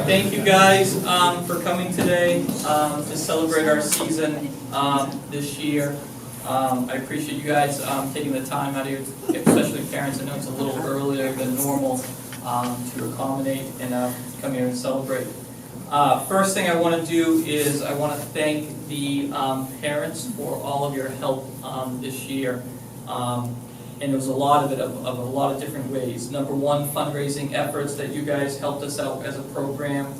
Thank you guys for coming today to celebrate our season this year. I appreciate you guys taking the time out of your, especially parents. I know it's a little earlier than normal to accommodate and come here and celebrate. First thing I want to do is I want to thank the parents for all of your help this year. And there was a lot of it, of a lot of different ways. Number one, fundraising efforts that you guys helped us out as a program.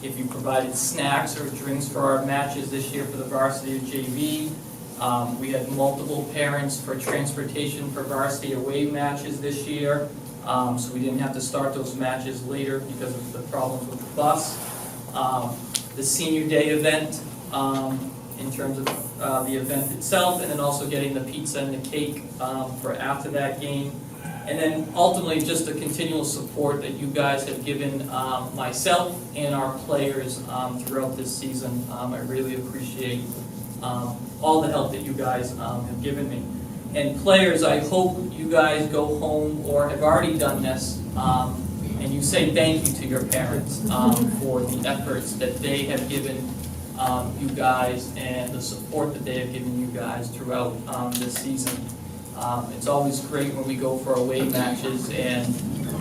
If you provided snacks or drinks for our matches this year for the varsity or JV. We had multiple parents for transportation for varsity away matches this year. So we didn't have to start those matches later because of the problems with the bus. The senior day event, in terms of the event itself, and then also getting the pizza and the cake for after that game. And then ultimately just the continual support that you guys have given myself and our players throughout this season. I really appreciate all the help that you guys have given me. And players, I hope you guys go home or have already done this and you say thank you to your parents for the efforts that they have given you guys and the support that they have given you guys throughout this season. It's always great when we go for away matches, and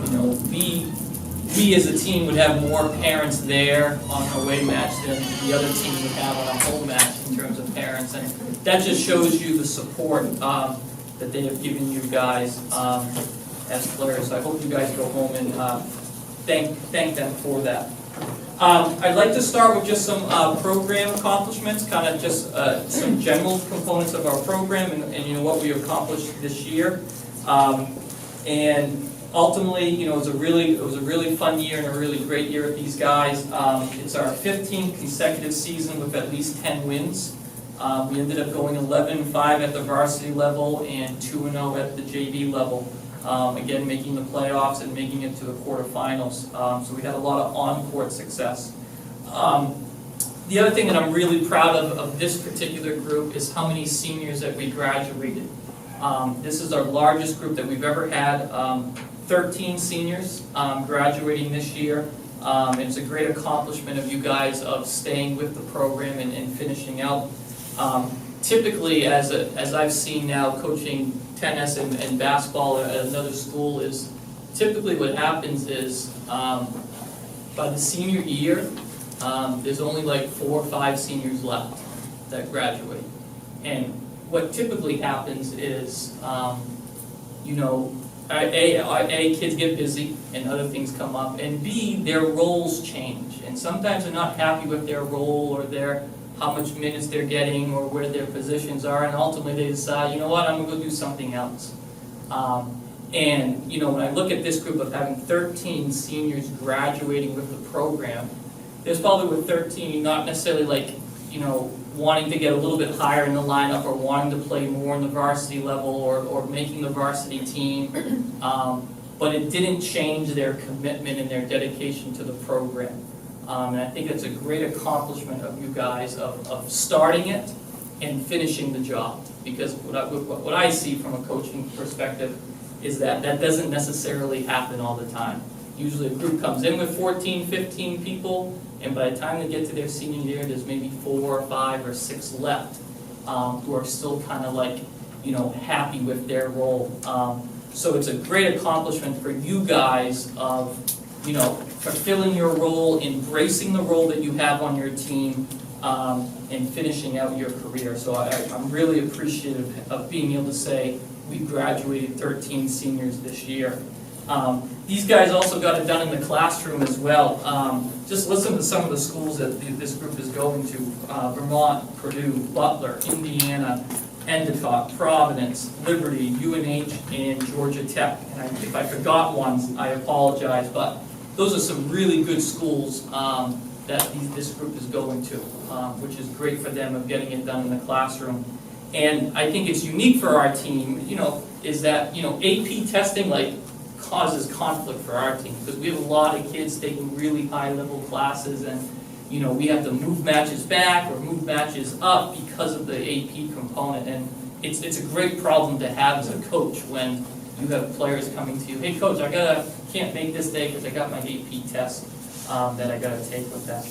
you know, we as a team would have more parents there on an away match than the other team would have on a home match in terms of parents, and that just shows you the support that they have given you guys as players. So I hope you guys go home and thank them for that. I'd like to start with just some program accomplishments, kind of just some general components of our program and you know what we accomplished this year. And ultimately, you know, it was a really fun year and a really great year with these guys. It's our 15th consecutive season with at least 10 wins. We ended up going 11-5 at the varsity level and 2-0 at the JV level. Again, making the playoffs and making it to the quarterfinals. So we had a lot of on-court success. The other thing that I'm really proud of this particular group is how many seniors that we graduated. This is our largest group that we've ever had. 13 seniors graduating this year. It's a great accomplishment of you guys of staying with the program and finishing out. Typically, as I've seen now coaching tennis and basketball at another school, is typically what happens is by the senior year, there's only like 4 or 5 seniors left that graduate. And what typically happens is, you know, A, kids get busy and other things come up, and B, their roles change. And sometimes they're not happy with their role or how much minutes they're getting or where their positions are, and ultimately they decide, you know what, I'm going to go do something else. And you know, when I look at this group of having 13 seniors graduating with the program, there's probably with 13 not necessarily like, you know, wanting to get a little bit higher in the lineup or wanting to play more in the varsity level or making the varsity team, but it didn't change their commitment and their dedication to the program. And I think it's a great accomplishment of you guys of starting it and finishing the job. Because what I see from a coaching perspective is that doesn't necessarily happen all the time. Usually a group comes in with 14, 15 people, and by the time they get to their senior year, there's maybe 4 or 5 or 6 left who are still kind of like, you know, happy with their role. So it's a great accomplishment for you guys of, you know, fulfilling your role, embracing the role that you have on your team, and finishing out your career. So I'm really appreciative of being able to say we graduated 13 seniors this year. These guys also got it done in the classroom as well. Just listen to some of the schools that this group is going to. Vermont, Purdue, Butler, Indiana, Endicott, Providence, Liberty, UNH, and Georgia Tech. And if I forgot one, I apologize, but those are some really good schools that this group is going to, which is great for them of getting it done in the classroom. And I think it's unique for our team, you know, is that, you know, AP testing like causes conflict for our team because we have a lot of kids taking really high level classes, and you know, we have to move matches back or move matches up because of the AP component. And it's a great problem to have as a coach when you have players coming to you, hey coach, can't make this day because I got my AP test. that I got to take with that.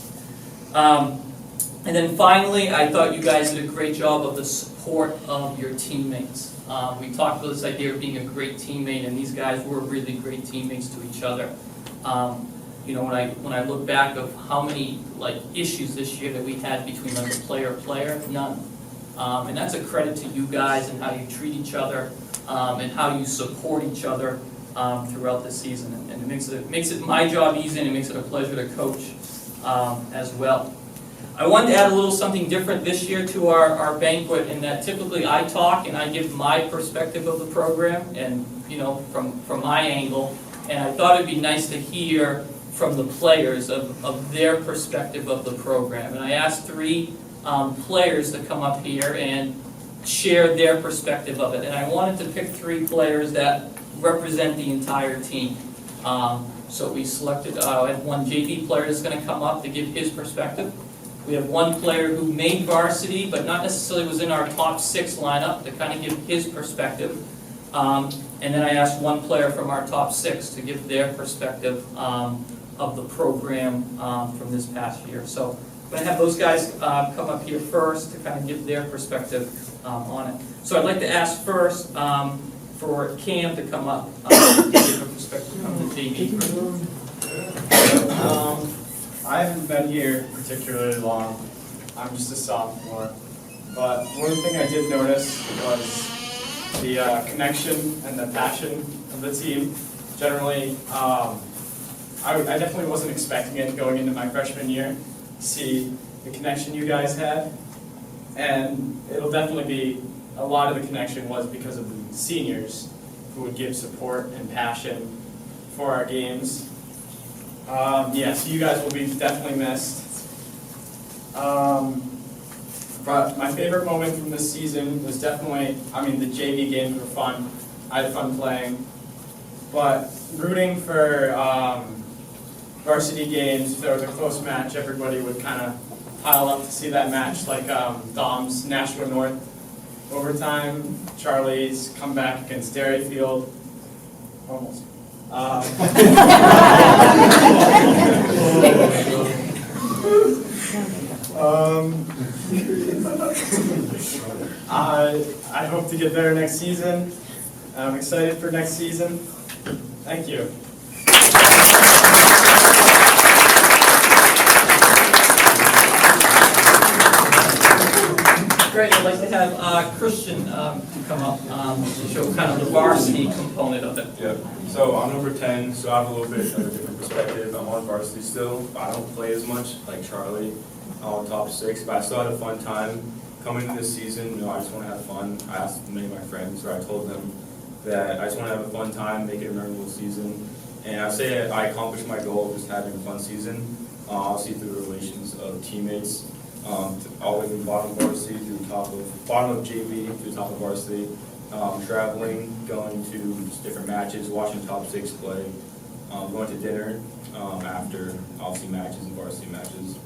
And then finally, I thought you guys did a great job of the support of your teammates. We talked about this idea of being a great teammate, and these guys were really great teammates to each other. You know, when I look back of how many issues this year that we had between a player, none. And that's a credit to you guys and how you treat each other and how you support each other throughout the season. And it makes it my job easy, and it makes it a pleasure to coach as well. I wanted to add a little something different this year to our banquet, in that typically I talk and I give my perspective of the program, and from my angle, and I thought it'd be nice to hear from the players of their perspective of the program. And I asked 3 players to come up here and share their perspective of it, and I wanted to pick 3 players that represent the entire team. So we selected, I had one JV player that's going to come up to give his perspective. We have one player who made varsity, but not necessarily was in our top 6 lineup, to kind of give his perspective. And then I asked one player from our top 6 to give their perspective of the program from this past year. So I'm going to have those guys come up here first to kind of give their perspective on it. So I'd like to ask first for Cam to come up to give a perspective from the JV group. I haven't been here particularly long. I'm just a sophomore. But one thing I did notice was the connection and the passion of the team. Generally, I definitely wasn't expecting it going into my freshman year, to see the connection you guys had. And it'll definitely be, a lot of the connection was because of the seniors who would give support and passion for our games. Yeah, so you guys will be definitely missed. But my favorite moment from this season was definitely, the JV games were fun. I had fun playing. But rooting for varsity games, if there was a close match, everybody would kind of pile up to see that match, like Dom's Nashua North overtime, Charlie's comeback against Dairyfield. Almost. I hope to get better next season. I'm excited for next season. Thank you. Great, I'd like to have Christian to come up to show kind of the varsity component of it. Yeah, so I'm number 10, so I have a little bit of a different perspective. I'm on varsity still, but I don't play as much like Charlie. I'm on top 6, but I still had a fun time coming into this season. I just want to have fun. I asked many of my friends, or I told them that I just want to have a fun time, make it a memorable season. And I'd say I accomplished my goal of just having a fun season. Obviously through the relations of teammates, all the way from bottom of varsity to bottom of JV to top of varsity, traveling, going to just different matches, watching top 6 play, going to dinner after obviously matches and varsity matches.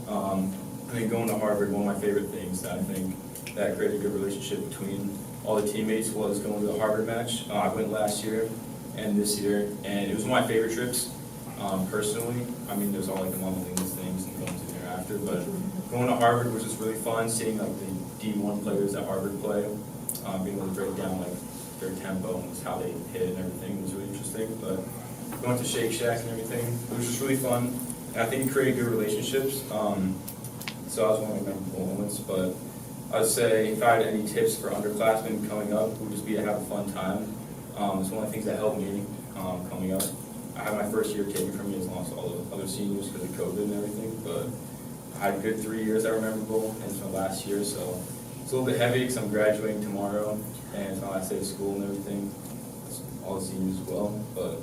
I think going to Harvard, one of my favorite things that I think that created a good relationship between all the teammates was going to the Harvard match. I went last year and this year, and it was one of my favorite trips personally. There's all like the Mama Lena's things and going to dinner after, but going to Harvard was just really fun, seeing like the D1 players at Harvard play, being able to break down like their tempo and how they hit and everything was really interesting. But going to Shake Shack and everything, it was just really fun. And I think it created good relationships. So that was one of my memorable moments. But I'd say if I had any tips for underclassmen coming up, it would just be to have a fun time. It's one of the things that helped me coming up. I had my first year taken from me as long as all the other seniors because of COVID and everything. But I had a good 3 years that were memorable, and it's my last year, so it's a little bit heavy because I'm graduating tomorrow, and it's my last day of school and everything. It's all the seniors as well, but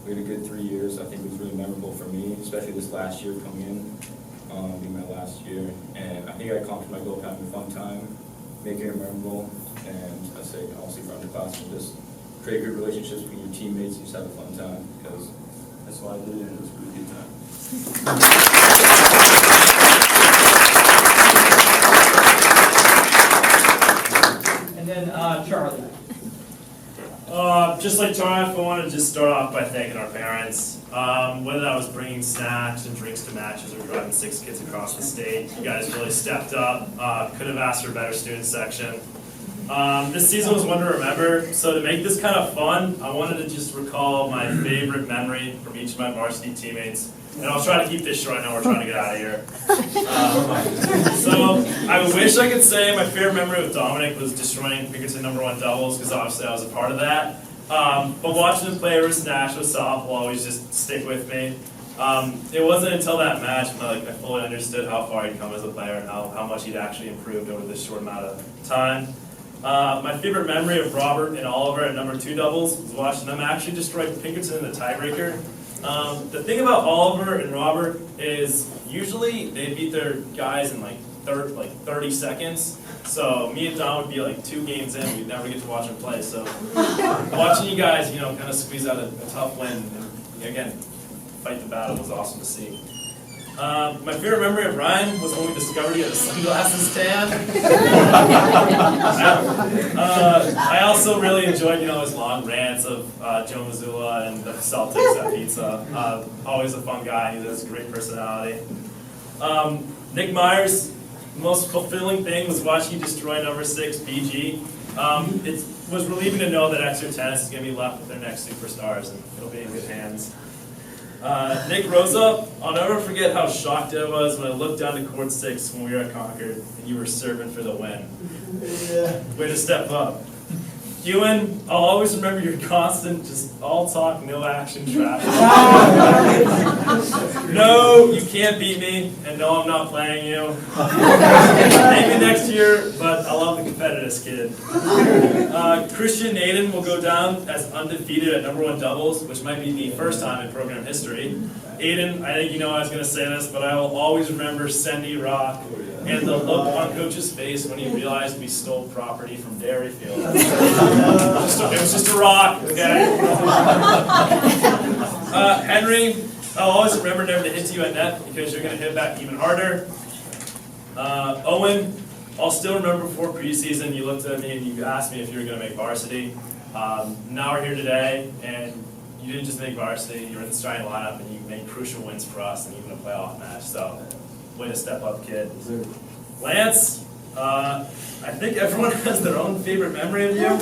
we had a good 3 years. I think it was really memorable for me, especially this last year coming in, being my last year. And I think I accomplished my goal of having a fun time, making it memorable, and I say obviously for underclassmen, just create good relationships with your teammates and just have a fun time, because that's what I did, and it was a really good time. And then Charlie. Just like Tarif, I want to just start off by thanking our parents. Whether that was bringing snacks and drinks to matches or driving 6 kids across the state, you guys really stepped up. Could have asked for a better student section. This season was one to remember, so to make this kind of fun, I wanted to just recall my favorite memory from each of my varsity teammates. And I'll try to keep this short, I know we're trying to get out of here. So I wish I could say my favorite memory with Dominic was destroying Pinkerton #1 doubles, because obviously I was a part of that. But watching him play versus Nashville softball always just stick with me. It wasn't until that match when I fully understood how far he'd come as a player and how much he'd actually improved over this short amount of time. My favorite memory of Robert and Oliver at #2 doubles was watching them actually destroy Pinkerton in the tiebreaker. The thing about Oliver and Robert is usually they beat their guys in 30 seconds. So me and Don would be 2 games in, we'd never get to watch them play. So watching you guys, kind of squeeze out a tough win and again, fight the battle was awesome to see. My favorite memory of Ryan was when we discovered he had a sunglasses tan. I also really enjoyed, his long rants of Joe Mazzulla and the Celtics at pizza. Always a fun guy. He has a great personality. Nick Myers, the most fulfilling thing was watching you destroy #6 BG. It was relieving to know that Exeter Tennis is going to be left with their next superstars, and it'll be in good hands. Nick Rosa, I'll never forget how shocked I was when I looked down to court 6 when we were at Concord and you were serving for the win. Way to step up. Ewan, I'll always remember your constant, just all talk, no action trash. No, you can't beat me, and no, I'm not playing you. Maybe next year, but I love the competitive kid. Christian Naden will go down as undefeated at #1 doubles, which might be the first time in program history. Aiden, I think I was going to say this, but I will always remember Sendy Rock and the look on Coach's face when he realized we stole property from Dairyfield. It was just a rock, okay? Henry, I'll always remember never to hit you at net because you're going to hit back even harder. Owen, I'll still remember before preseason you looked at me and you asked me if you were going to make varsity. Now we're here today, and you didn't just make varsity, you were in the starting lineup and you made crucial wins for us and even a playoff match. So, way to step up, kid. Lance, I think everyone has their own favorite memory of you,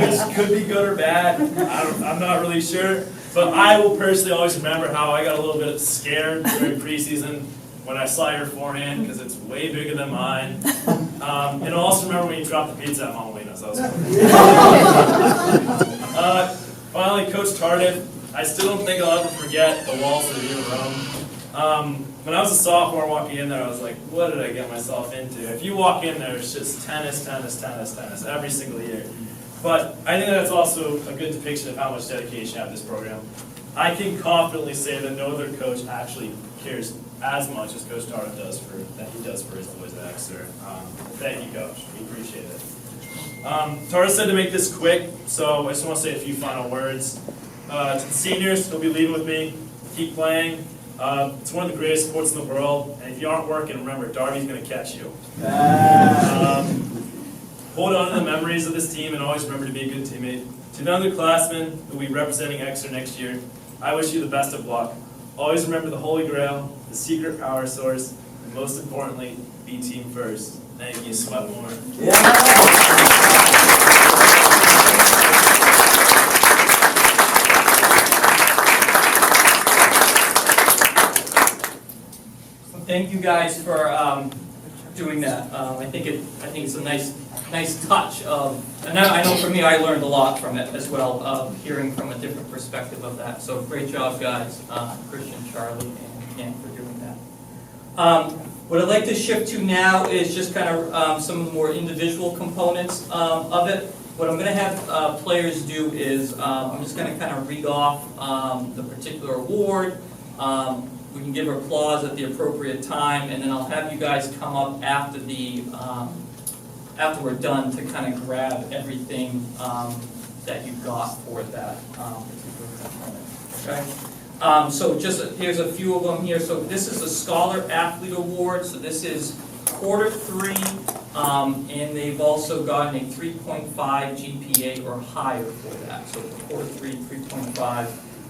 which could be good or bad. I'm not really sure. But I will personally always remember how I got a little bit scared during preseason when I saw your forehand, because it's way bigger than mine. And I'll also remember when you dropped the pizza at Mama Lena's. That was cool. Finally, Coach Tardif, I still don't think I'll ever forget the walls of the U of Rome. When I was a sophomore walking in there, I was like, what did I get myself into? If you walk in there, it's just tennis, tennis, tennis, tennis, every single year. But I think that's also a good depiction of how much dedication you have to this program. I can confidently say that no other coach actually cares as much as Coach Tardif does for his boys at Exeter. Thank you, Coach. We appreciate it. Tardif said to make this quick, so I just want to say a few final words. To the seniors, who'll be leaving with me, keep playing. It's one of the greatest sports in the world, and if you aren't working, remember, Darby's going to catch you. Hold on to the memories of this team and always remember to be a good teammate. To the underclassmen who will be representing Exeter next year, I wish you the best of luck. Always remember the Holy Grail, the secret power source, and most importantly, be team first. Thank you, sweat more. Thank you guys for doing that. I think it's a nice touch of, and I know for me, I learned a lot from it as well, hearing from a different perspective of that. So great job, guys, Christian, Charlie, and Cam for doing that. What I'd like to shift to now is just kind of some more individual components of it. What I'm going to have players do is I'm just going to kind of read off the particular award. We can give applause at the appropriate time, and then I'll have you guys come up after after we're done to kind of grab everything that you got for that particular component. Okay. So here's a few of them here. So this is a Scholar Athlete Award. So this is quarter 3 And they've also gotten a 3.5 GPA or higher for that, so 3.5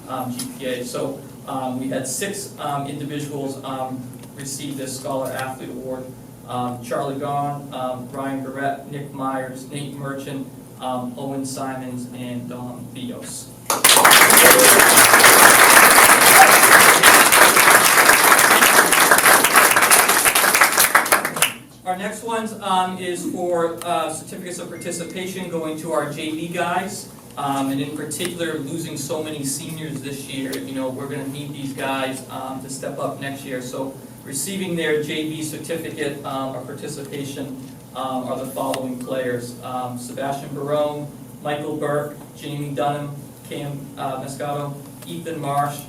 GPA. So we had 6 individuals receive this Scholar Athlete Award. Charlie Gaughan, Ryan Garrett, Nick Myers, Nate Merchant, Owen Simons, and Dom Bios. Our next one is for certificates of participation going to our JV guys. And in particular, losing so many seniors this year, we're going to need these guys to step up next year. So receiving their JV certificate of participation are the following players: Sebastian Barone, Michael Burke, Jamie Dunham, Cam Mescato, Ethan Marsh,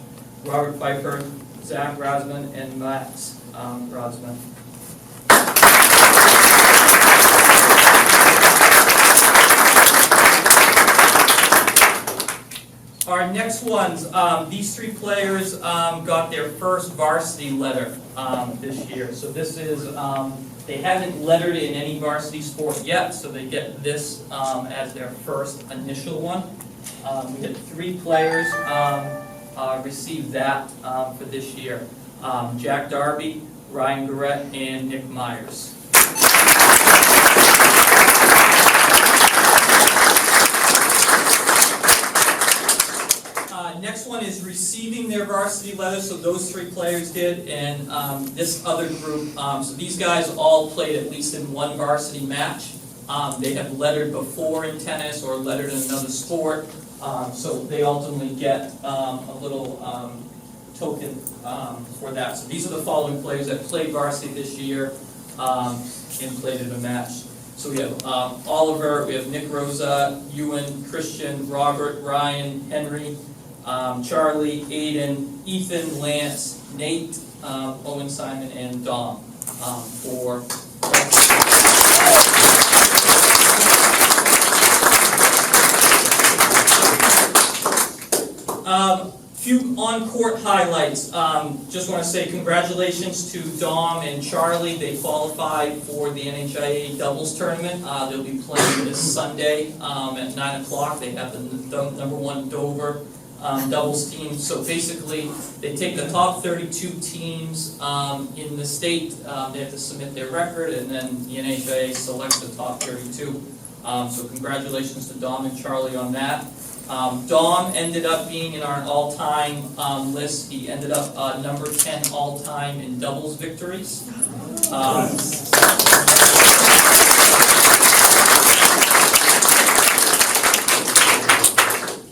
Robert Pfeiffer, Zach Rosman, and Max Rosman. Our next ones, these 3 players got their first varsity letter this year. So this is, they haven't lettered in any varsity sport yet, so they get this as their first initial one. We had 3 players receive that for this year. Jack Darby, Ryan Garrett, and Nick Myers. Next one is receiving their varsity letter, so those 3 players did, and this other group, so these guys all played at least in one varsity match. They have lettered before in tennis or lettered in another sport, so they ultimately get a little token for that. So these are the following players that played varsity this year and played in a match. So we have Oliver, we have Nick Rosa, Ewan, Christian, Robert, Ryan, Henry, Charlie, Aiden, Ethan, Lance, Nate, Owen Simon, and Dom for few on-court highlights. Just want to say congratulations to Dom and Charlie. They qualified for the NHIA doubles tournament. They'll be playing this Sunday at 9 o'clock. They have the #1 Dover doubles team. So basically, they take the top 32 teams in the state. They have to submit their record, and then the NHIA selects the top 32. So congratulations to Dom and Charlie on that. Dom ended up being in our all-time list. He ended up number 10 all-time in doubles victories.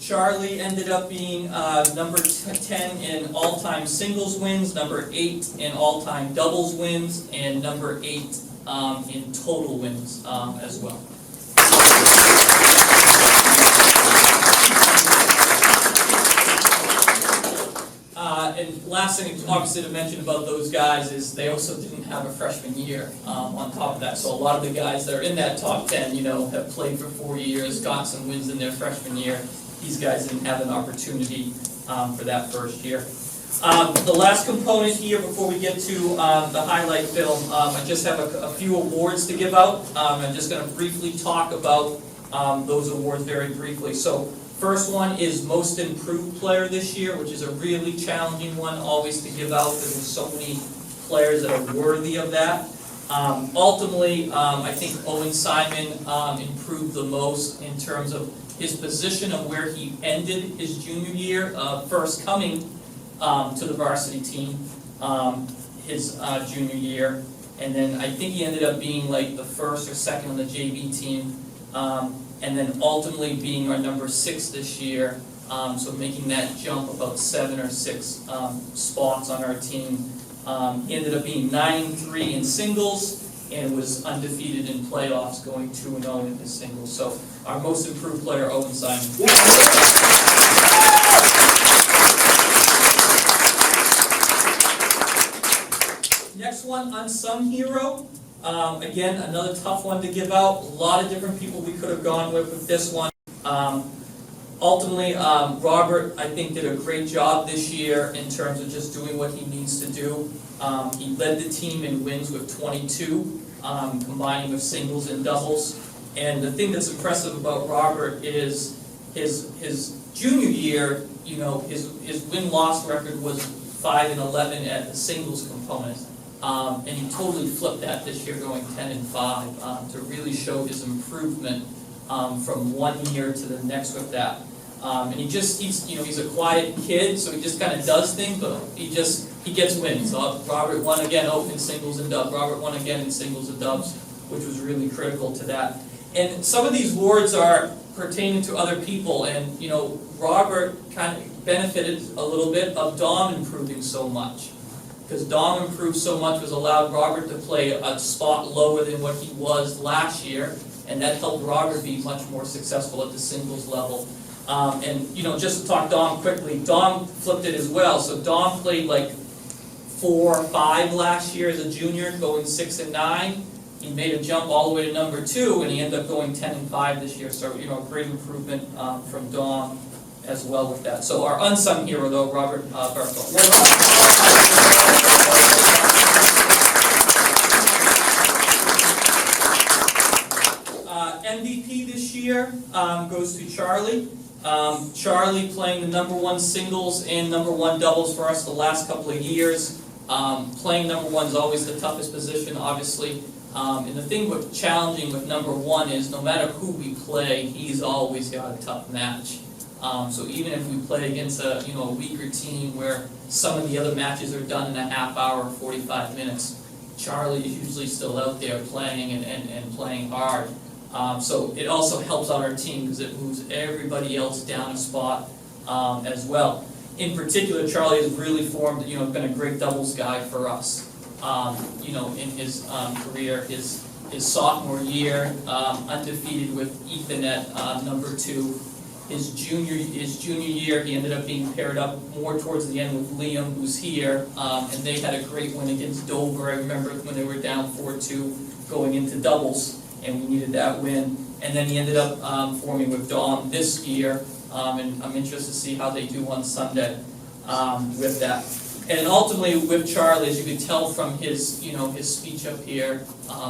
Charlie ended up being number 10 in all-time singles wins, number 8 in all-time doubles wins, and number 8 in total wins as well. And last thing, obviously, to mention about those guys is they also didn't have a freshman year on top of that. So a lot of the guys that are in that top 10, have played for 4 years, got some wins in their freshman year. These guys didn't have an opportunity for that first year. The last component here before we get to the highlight film, I just have a few awards to give out. I'm just going to briefly talk about those awards very briefly. So first one is Most Improved Player this year, which is a really challenging one always to give out because there's so many players that are worthy of that. Ultimately, I think Owen Simon improved the most in terms of his position of where he ended his junior year, first coming to the varsity team his junior year. And then I think he ended up being like the first or second on the JV team. And then ultimately being our number 6 this year, so making that jump about 7 or 6 spots on our team. He ended up being 9-3 in singles and was undefeated in playoffs, going 2-0 in his singles. So our most improved player, Owen Simon. Next one, Unsung Hero. Again, another tough one to give out. A lot of different people we could have gone with this one. Ultimately, Robert, I think, did a great job this year in terms of just doing what he needs to do. He led the team in wins with 22. combining of singles and doubles. And the thing that's impressive about Robert is his junior year, you know, his win-loss record was 5-11 at the singles component. And he totally flipped that this year, going 10-5, to really show his improvement from one year to the next with that. And he's a quiet kid, so he just kind of does things, but he gets wins. So Robert won again, in singles and dubs. Robert won again in singles and dubs, which was really critical to that. And some of these awards are pertaining to other people, and you know, Robert kind of benefited a little bit of Dom improving so much. Because Dom improved so much was allowed Robert to play a spot lower than what he was last year, and that helped Robert be much more successful at the singles level. And you know, just to talk Dom quickly, Dom flipped it as well. So Dom played like 4-5 last year as a junior, going 6-9. He made a jump all the way to number 2, and he ended up going 10-5 this year. So you know, a great improvement from Dom as well with that. So our unsung hero though, Robert Barthel. MVP this year goes to Charlie. Charlie playing the #1 singles and #1 doubles for us the last couple of years. Playing #1 is always the toughest position, obviously. And the thing with challenging with #1 is no matter who we play, he's always got a tough match. So even if we play against a weaker team where some of the other matches are done in a half hour, 45 minutes, Charlie is usually still out there playing and playing hard. So it also helps out our team because it moves everybody else down a spot as well. In particular, Charlie has really formed, been a great doubles guy for us. In his career, his sophomore year, undefeated with Ethan at #2. His junior year, he ended up being paired up more towards the end with Liam, who's here, and they had a great win against Dover. I remember when they were down 4-2 going into doubles, and we needed that win. And then he ended up forming with Dom this year, and I'm interested to see how they do on Sunday with that. And ultimately with Charlie, as you can tell from his speech up here,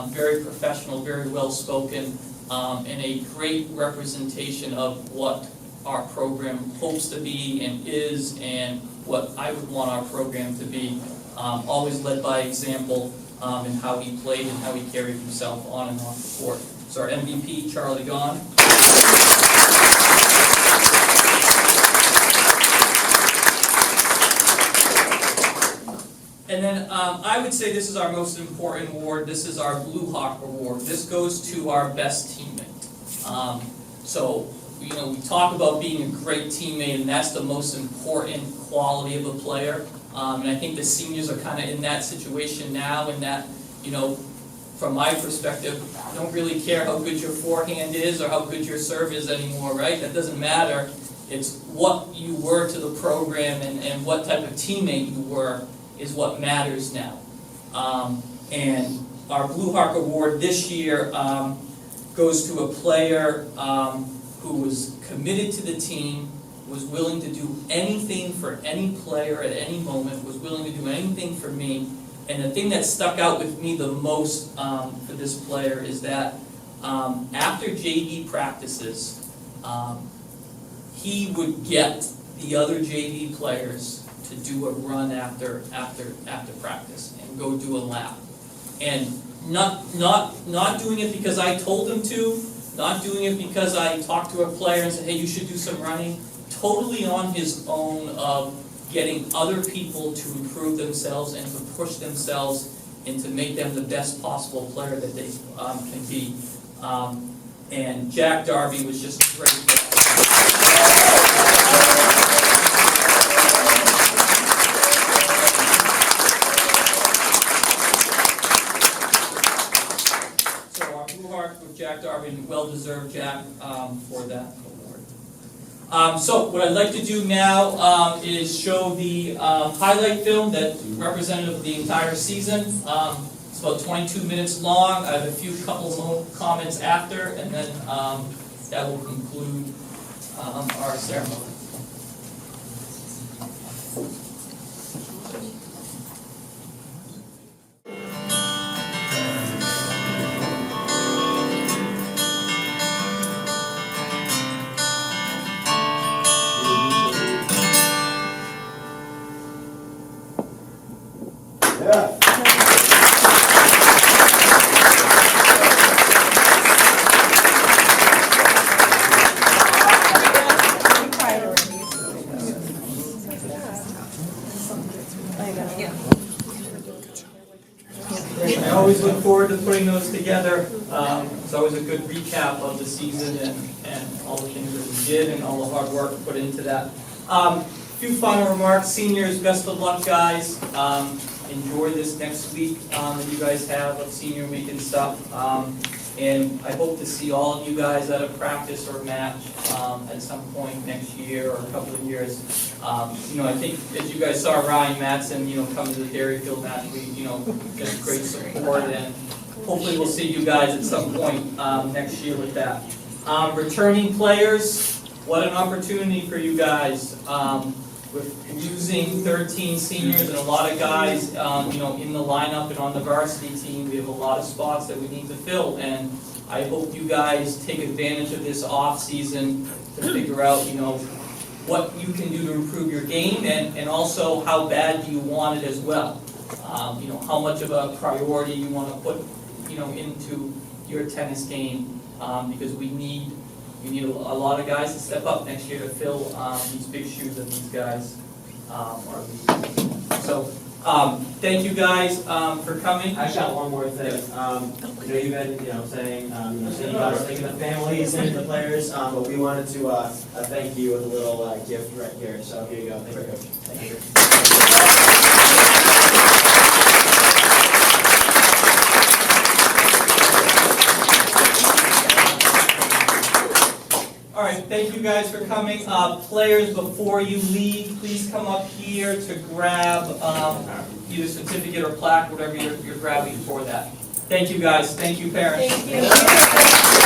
very professional, very well spoken, and a great representation of what our program hopes to be and is, and what I would want our program to be. Always led by example in how he played and how he carried himself on and off the court. So our MVP, Charlie Gahn. And then I would say this is our most important award. This is our Blue Hawk Award. This goes to our best teammate. So we talk about being a great teammate, and that's the most important quality of a player. And I think the seniors are kind of in that situation now, in that, from my perspective, I don't really care how good your forehand is or how good your serve is anymore, right? That doesn't matter. It's what you were to the program and what type of teammate you were is what matters now. And our Blue Hawk Award this year goes to a player who was committed to the team, was willing to do anything for any player at any moment, was willing to do anything for me. And the thing that stuck out with me the most for this player is that after JV practices, he would get the other JV players to do a run after practice and go do a lap. And not doing it because I told him to, not doing it because I talked to a player and said, hey, you should do some running. Totally on his own of getting other people to improve themselves and to push themselves and to make them the best possible player that they can be. And Jack Darby was just great. So our Blue Heart with Jack Darby, well-deserved Jack for that award. So what I'd like to do now is show the highlight film that's representative of the entire season. It's about 22 minutes long. I have a few couple more comments after, and then that will conclude our ceremony. those together. It's always a good recap of the season and all the things that we did and all the hard work put into that. Few final remarks. Seniors, best of luck, guys. Enjoy this next week that you guys have of senior week and stuff. And I hope to see all of you guys at a practice or match at some point next year or a couple of years. I think as you guys saw Ryan Matson, come to the Dairyfield match, we, get great support, and hopefully we'll see you guys at some point next year with that. Returning players, what an opportunity for you guys. With losing 13 seniors and a lot of guys, in the lineup and on the varsity team, we have a lot of spots that we need to fill, and I hope you guys take advantage of this off season to figure out, what you can do to improve your game, and also how bad do you want it as well. How much of a priority you want to put, into your tennis game, because we need a lot of guys to step up next year to fill these big shoes that these guys are leaving. So, thank you guys for coming. I got one more thing. You've been, saying, you guys thinking the families and the players, but we wanted to thank you with a little gift right here. So here you go. Thank you, Coach. Thank you. All right, thank you guys for coming. Players, before you leave, please come up here to grab either certificate or plaque, whatever you're grabbing for that. Thank you guys. Thank you, parents. Thank you.